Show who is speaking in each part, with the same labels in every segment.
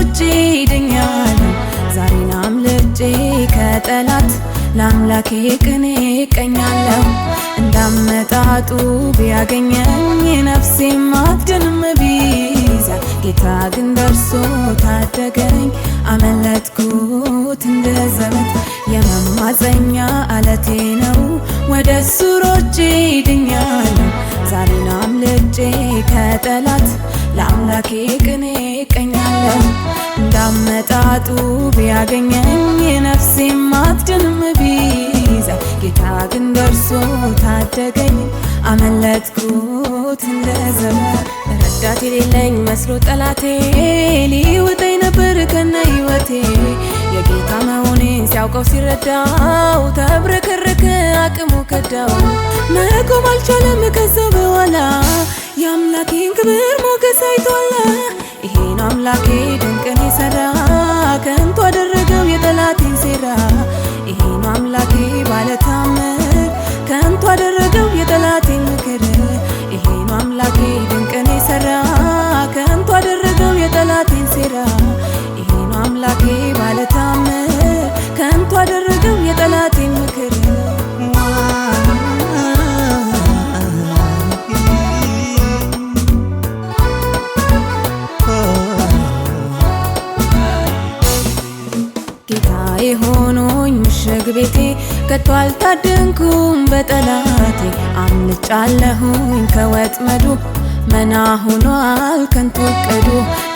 Speaker 1: ሮጬ ድኛለሁ ዛሬን አምልጬ ከጠላት ለአምላኬ ቅኔ እቀኛለሁ። እንዳመጣጡ ቢያገኘኝ ነፍሴም አትድንም ቢይዛ ጌታ ግን ደርሶ ታደገኝ። አመለጥኩት እንደ ዘበት የመማፀኛ አለቴ ነው ወደሱ ሮጬ ድኛለሁ ዛሬን አምልጬ ከጠላት ለአምላኬ ቅኔ እቀኛለሁ። እንዳመጣጡ ቢያገኘኝ ነፍሴም አትድንም ቢይዛ ጌታ ግን ደርሶ ታደገኝ። አመለጥኩት እንደ ዘበት ረዳት የሌለኝ መስሎ ጠላቴ ሊውጠኝ ነበር ከነ ሕይወቴ። የጌታ መሆኔን ሲያውቀው ሲረዳው ተብረከረከ አቅሙ ከዳው። መቆም አልቻለም ከዛ በኋላ የአምላኬን ክብር ሞገስ አይቷል። ይሄ ነው አምላኬ ድንቅን የሰራ ከንቱ አደረገው የጠላቴን ሴራ። ይሄ ነው አምላኬ ባለታምር ከንቱ አደረገው የጠላቴን ምክር። ይሄ ነው አምላኬ ድንቅን የሰራ ከንቱ አደረገው የጠላቴን ሴራ። ይሄ ነው አምላኬ ባለታምር ከንቱ አደረገው የጠላቴን ምክር። ጌታዬ ሆኖኝ ምሽግ ቤቴ ከቶ አልታደንኩም በጠላቴ። አምልጫለሁኝ ከወጥመዱ መና ሆኗል ከንቱ ዕቅዱ።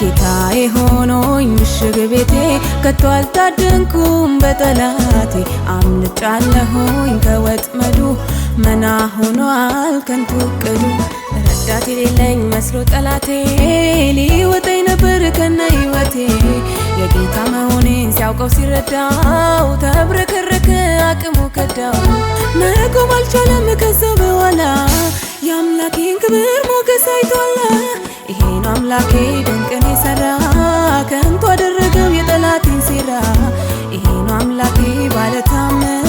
Speaker 1: ጌታዬ ሆኖኝ ምሽግ ቤቴ ከቶ አልታደንኩም በጠላቴ። አምልጫለሁኝ ከወጥመዱ መና ሆኗል ከንቱ ዕቅዱ። ረዳት የሌለኝ መስሎ ጠላቴ ሊውጠኝ ነበር ከነ ሕይወቴ። የጌታ መሆኔን ሲያውቀው ሲረዳው ተብረከረከ አቅሙ ከዳው። መቆም አልቻለም ከዛ በኋላ የአምላኬን ክብር ሞገስ አይቷል። ይሄ ነው አምላኬ ድንቅን የሰራ ከንቱ አደረገው የጠላቴን ሴራ። ይሄ ነው አምላኬ ባለታምር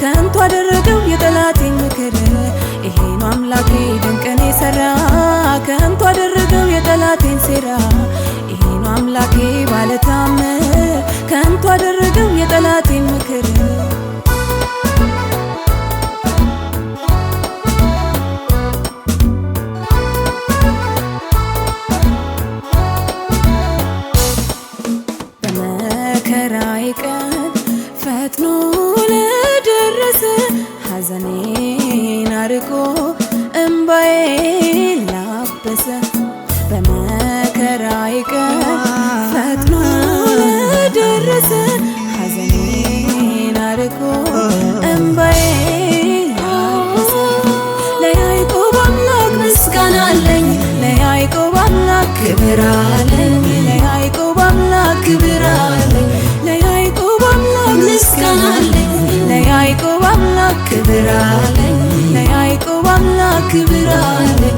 Speaker 1: ከንቱ አደረገው የጠላቴን ምክር። ይሄ ነው አምላኬ ድንቅን የሰራ ከንቱ አደረገው የጠላቴን ሴራ። ይሄ ነው አምላኬ ባለታምር ከንቱ አደረገው የጠላቴን ምክር። በመከራዬ ቀን ፈጥኖ ለደረሰ ሐዘኔን አርቆ እምባዬን ላበሰ። በመከራዬ ቀን ፈጥኖ ለደረሰ ሐዘኔን አርቆ እምባዬን ላበሰ። ለያዕቆብ አምላክ ምስጋና አለኝ ለያዕቆብ አምላክ ክብር አለኝ ለያዕቆብ አምላክ ክብር አለኝ ለያዕቆብ አምላክ ምስጋና አለኝ ለያዕቆብ አምላክ ክብር አለኝ ለያዕቆብ አምላክ ክብር አለኝ